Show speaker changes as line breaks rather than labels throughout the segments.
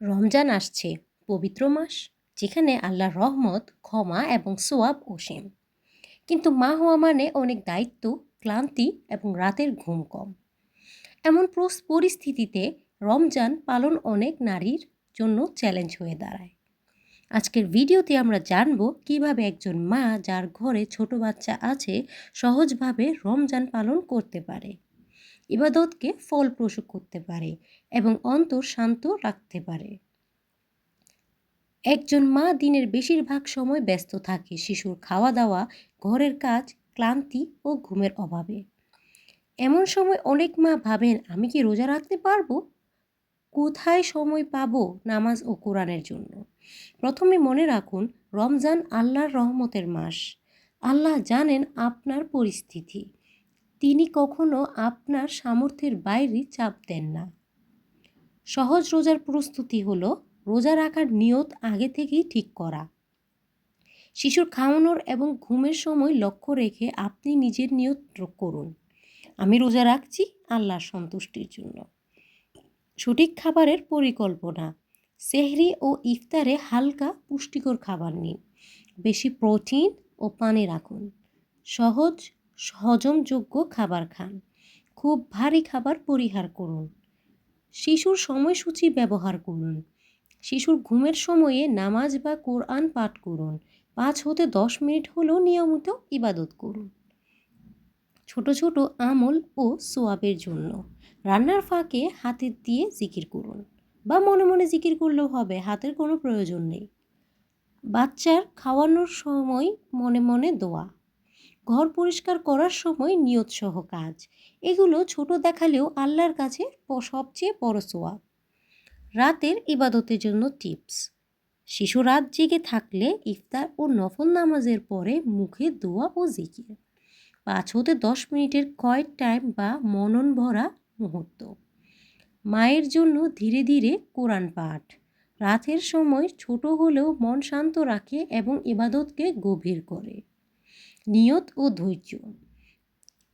রমজান আসছে, পবিত্র মাস, যেখানে আল্লাহর রহমত, ক্ষমা এবং সোয়াব অসীম। কিন্তু মা হওয়া মানে অনেক দায়িত্ব, ক্লান্তি এবং রাতের ঘুম কম। এমন পরিস্থিতিতে রমজান পালন অনেক নারীর জন্য চ্যালেঞ্জ হয়ে দাঁড়ায়। আজকের ভিডিওতে আমরা জানব কিভাবে একজন মা যার ঘরে ছোট বাচ্চা আছে সহজভাবে রমজান পালন করতে পারে, ইবাদতকে ফলপ্রসূ করতে পারে এবং অন্তর শান্ত রাখতে পারে। একজন মা দিনের বেশিরভাগ সময় ব্যস্ত থাকে শিশুর খাওয়া দাওয়া, ঘরের কাজ, ক্লান্তি ও ঘুমের অভাবে। এমন সময় অনেক মা ভাবেন, আমি কি রোজা রাখতে পারবো? কোথায় সময় পাবো নামাজ ও কোরআনের জন্য? প্রথমে মনে রাখুন, রমজান আল্লাহর রহমতের মাস। আল্লাহ জানেন আপনার পরিস্থিতি। তিনি কখনো আপনার সামর্থ্যের বাইরে চাপ দেন না। সহজ রোজার প্রস্তুতি হলো রোজা রাখার নিয়ত আগে থেকেই ঠিক করা। শিশুর খাওয়ানোর এবং ঘুমের সময় লক্ষ্য রেখে আপনি নিজের নিয়ত করুন, আমি রোজা রাখছি আল্লাহর সন্তুষ্টির জন্য। সঠিক খাবারের পরিকল্পনা, সেহরি ও ইফতারে হালকা পুষ্টিকর খাবার নিন। বেশি প্রোটিন ও পানি রাখুন। সহজ হজমযোগ্য খাবার খান। খুব ভারী খাবার পরিহার করুন। শিশুর সময়সূচি ব্যবহার করুন। শিশুর ঘুমের সময়ে নামাজ বা কোরআন পাঠ করুন। 5 হতে 10 মিনিট হলেও নিয়মিত ইবাদত করুন। ছোট ছোট আমল ও সোয়াবের জন্য রান্নার ফাঁকে হাতে দিয়ে জিকির করুন, বা মনে মনে জিকির করলেও হবে, হাতের কোনো প্রয়োজন নেই। বাচ্চার খাওয়ানোর সময় মনে মনে দোয়া, ঘর পরিষ্কার করার সময় নিয়ত সহ কাজ। এগুলো ছোট দেখালেও আল্লাহর কাছে সবচেয়ে বড় সোয়াব। রাতের ইবাদতের জন্য টিপস, শিশু রাত জেগে থাকলে ইফতার ও নফল নামাজের পরে মুখে দোয়া ও জিকির। 5 হতে 10 মিনিটের কোয়াইট টাইম বা মনন ভরা মুহূর্ত। মায়ের জন্য ধীরে ধীরে কোরআন পাঠ। রাতের সময় ছোট হলেও মন শান্ত রাখে এবং ইবাদতকে গভীর করে। নিয়ত ও ধৈর্য,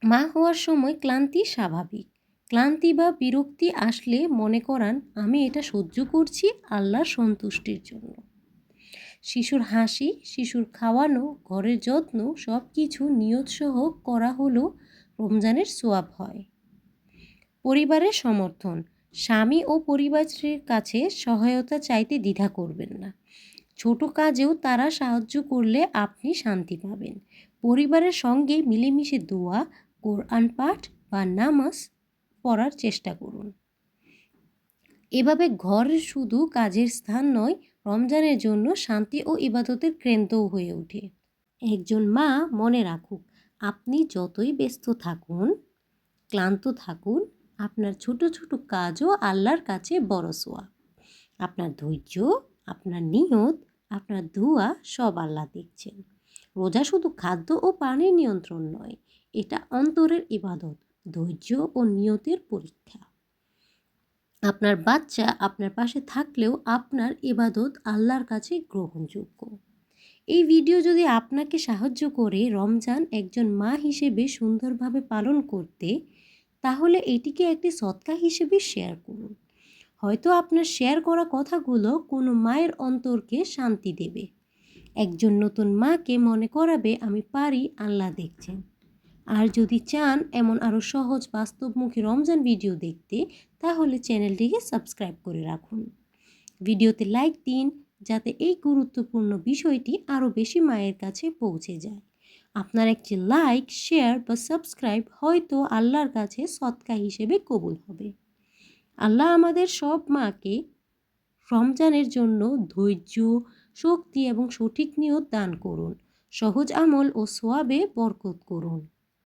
মা হওয়ার সময় ক্লান্তি স্বাভাবিক। ক্লান্তি বা বিরক্তি আসলে মনে করান, আমি এটা সহ্য করছি আল্লাহর সন্তুষ্টির জন্য। শিশুর হাসি, শিশুর খাওয়ানো, ঘরের যত্ন সব কিছু নিয়তসহ করা হলেও রমজানের সোয়াব হয়। পরিবারের সমর্থন, স্বামী ও পরিবারের কাছে সহায়তা চাইতে দ্বিধা করবেন না। ছোট কাজেও তারা সাহায্য করলে আপনি শান্তি পাবেন। পরিবারের সঙ্গে মিলেমিশে দোয়া, কোরআন পাঠ বা নামাজ পড়ার চেষ্টা করুন। এভাবে ঘর শুধু কাজের স্থান নয়, রমজানের জন্য শান্তি ও ইবাদতের কেন্দ্রও হয়ে ওঠে। একজন মা মনে রাখুক, আপনি যতই ব্যস্ত থাকুন, ক্লান্ত থাকুন, আপনার ছোট ছোট কাজও আল্লাহর কাছে বড় সোয়াব। আপনার ধৈর্য, আপনার নিয়ত, আপনার দোয়া সব আল্লাহ দেখছেন। রোজা শুধু খাদ্য ও পানির নিয়ন্ত্রণ নয়, এটা অন্তরের ইবাদত, ধৈর্য ও নিয়তের পরীক্ষা। আপনার বাচ্চা আপনার পাশে থাকলেও আপনার ইবাদত আল্লাহর কাছে গ্রহণযোগ্য। এই ভিডিও যদি আপনাকে সাহায্য করে রমজান একজন মা হিসেবে সুন্দরভাবে পালন করতে, তাহলে এটিকে একটি সদকা হিসেবে শেয়ার করুন। হয়তো আপনার শেয়ার করা কথাগুলো কোনো মায়ের অন্তরকে শান্তি দেবে। একজন নতুন মাকে মনে করাবে, আমি পারি, আল্লাহ দেখছেন। আর যদি চান এমন আরও সহজ বাস্তবমুখী রমজান ভিডিও দেখতে, তাহলে চ্যানেলটিকে সাবস্ক্রাইব করে রাখুন। ভিডিওতে লাইক দিন, যাতে এই গুরুত্বপূর্ণ বিষয়টি আরও বেশি মায়ের কাছে পৌঁছে যায়। আপনার একটি লাইক, শেয়ার বা সাবস্ক্রাইব হয়তো আল্লাহর কাছে সদকা হিসেবে কবুল হবে। আল্লাহ আমাদের সব মাকে রমজানের জন্য ধৈর্য, শক্তি এবং সঠিক নিয়ত দান করুন। সহজ আমল ও সোয়াবে বরকত করুন।